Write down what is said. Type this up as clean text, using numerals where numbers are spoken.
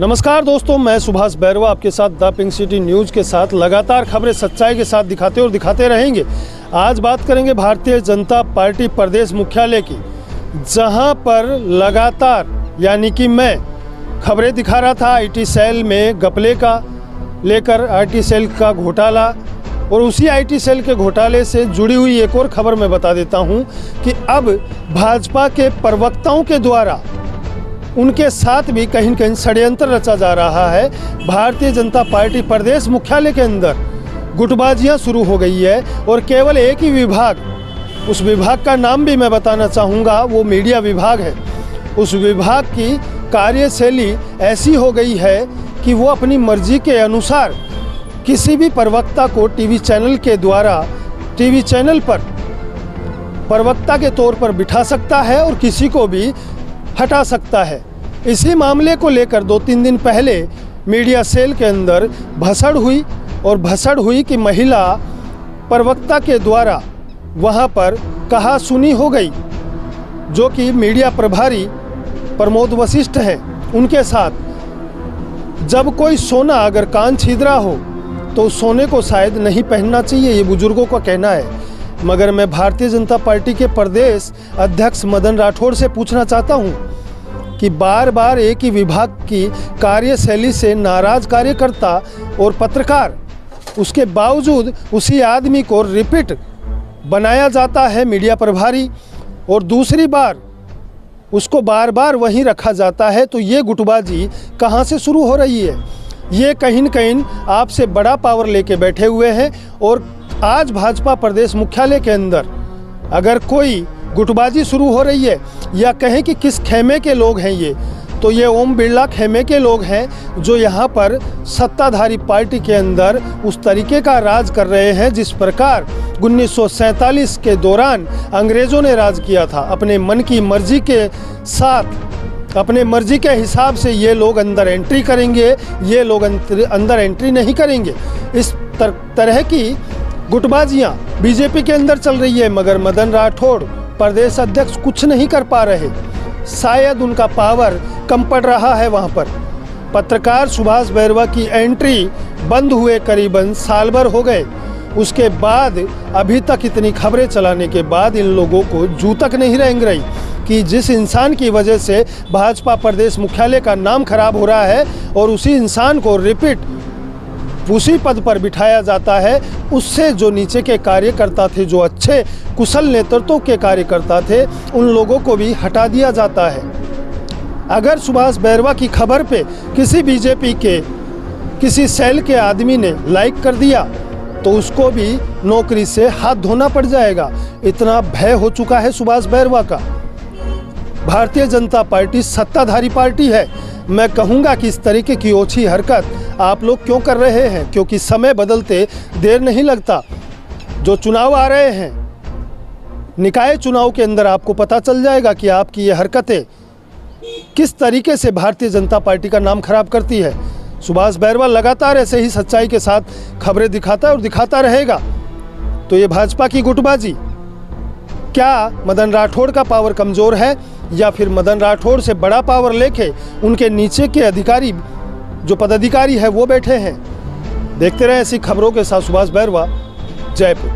नमस्कार दोस्तों, मैं सुभाष बैरवा आपके साथ द पिंक सिटी न्यूज़ के साथ लगातार खबरें सच्चाई के साथ दिखाते और दिखाते रहेंगे। आज बात करेंगे भारतीय जनता पार्टी प्रदेश मुख्यालय की, जहां पर लगातार यानी कि मैं खबरें दिखा रहा था आईटी सेल में घपले का लेकर, आईटी सेल का घोटाला, और उसी आईटी सेल के घोटाले से जुड़ी हुई एक और खबर मैं बता देता हूं कि अब भाजपा के प्रवक्ताओं के द्वारा उनके साथ भी कहीं न कहीं षड्यंत्र रचा जा रहा है। भारतीय जनता पार्टी प्रदेश मुख्यालय के अंदर गुटबाजियां शुरू हो गई है और केवल एक ही विभाग, उस विभाग का नाम भी मैं बताना चाहूँगा, वो मीडिया विभाग है। उस विभाग की कार्यशैली ऐसी हो गई है कि वो अपनी मर्जी के अनुसार किसी भी प्रवक्ता को टीवी चैनल के द्वारा टीवी चैनल पर प्रवक्ता के तौर पर बिठा सकता है और किसी को भी हटा सकता है। इसी मामले को लेकर 2-3 दिन पहले मीडिया सेल के अंदर भसड़ हुई कि महिला प्रवक्ता के द्वारा वहां पर कहा सुनी हो गई, जो कि मीडिया प्रभारी प्रमोद वशिष्ठ हैं। उनके साथ जब कोई सोना अगर कान छिद्रा हो तो सोने को शायद नहीं पहनना चाहिए, ये बुजुर्गों का कहना है। मगर मैं भारतीय जनता पार्टी के प्रदेश अध्यक्ष मदन राठौड़ से पूछना चाहता हूं कि बार बार एक ही विभाग की कार्यशैली से नाराज कार्यकर्ता और पत्रकार, उसके बावजूद उसी आदमी को रिपीट बनाया जाता है मीडिया प्रभारी, और दूसरी बार उसको बार बार वहीं रखा जाता है। तो ये गुटबाजी कहां से शुरू हो रही है? ये कहीं न कहीं आपसे बड़ा पावर लेके बैठे हुए हैं। और आज भाजपा प्रदेश मुख्यालय के अंदर अगर कोई गुटबाजी शुरू हो रही है, या कहें कि किस खेमे के लोग हैं ये, तो ये ओम बिरला खेमे के लोग हैं, जो यहाँ पर सत्ताधारी पार्टी के अंदर उस तरीके का राज कर रहे हैं जिस प्रकार 1947 के दौरान अंग्रेज़ों ने राज किया था। अपने मन की मर्जी के साथ, अपने मर्जी के हिसाब से ये लोग अंदर एंट्री करेंगे, ये लोग अंदर एंट्री नहीं करेंगे। इस तरह की गुटबाजियां बीजेपी के अंदर चल रही है, मगर मदन राठौड़ प्रदेश अध्यक्ष कुछ नहीं कर पा रहे। शायद उनका पावर कम पड़ रहा है वहां पर। पत्रकार सुभाष बैरवा की एंट्री बंद हुए करीबन साल भर हो गए, उसके बाद अभी तक इतनी खबरें चलाने के बाद इन लोगों को जू तक नहीं रेंग रही कि जिस इंसान की वजह से भाजपा प्रदेश मुख्यालय का नाम खराब हो रहा है और उसी इंसान को रिपीट उसी पद पर बिठाया जाता है, उससे जो नीचे के कार्यकर्ता थे, जो अच्छे कुशल नेतृत्व के कार्यकर्ता थे, उन लोगों को भी हटा दिया जाता है। अगर सुभाष बैरवा की खबर पे किसी बीजेपी के किसी सेल के आदमी ने लाइक कर दिया तो उसको भी नौकरी से हाथ धोना पड़ जाएगा। इतना भय हो चुका है सुभाष बैरवा का। भारतीय जनता पार्टी सत्ताधारी पार्टी है। मैं कहूँगा कि इस तरीके की ओछी हरकत आप लोग क्यों कर रहे हैं, क्योंकि समय बदलते देर नहीं लगता। जो चुनाव आ रहे हैं, निकाय चुनाव के अंदर आपको पता चल जाएगा कि आपकी ये हरकतें किस तरीके से भारतीय जनता पार्टी का नाम खराब करती है। सुभाष बैरवा लगातार ऐसे ही सच्चाई के साथ खबरें दिखाता है और दिखाता रहेगा। तो ये भाजपा की गुटबाजी, क्या मदन राठौड़ का पावर कमज़ोर है, या फिर मदन राठौड़ से बड़ा पावर लेके उनके नीचे के अधिकारी, जो पदाधिकारी है, वो बैठे हैं? देखते रहे ऐसी खबरों के साथ सुभाष बैरवा, जयपुर।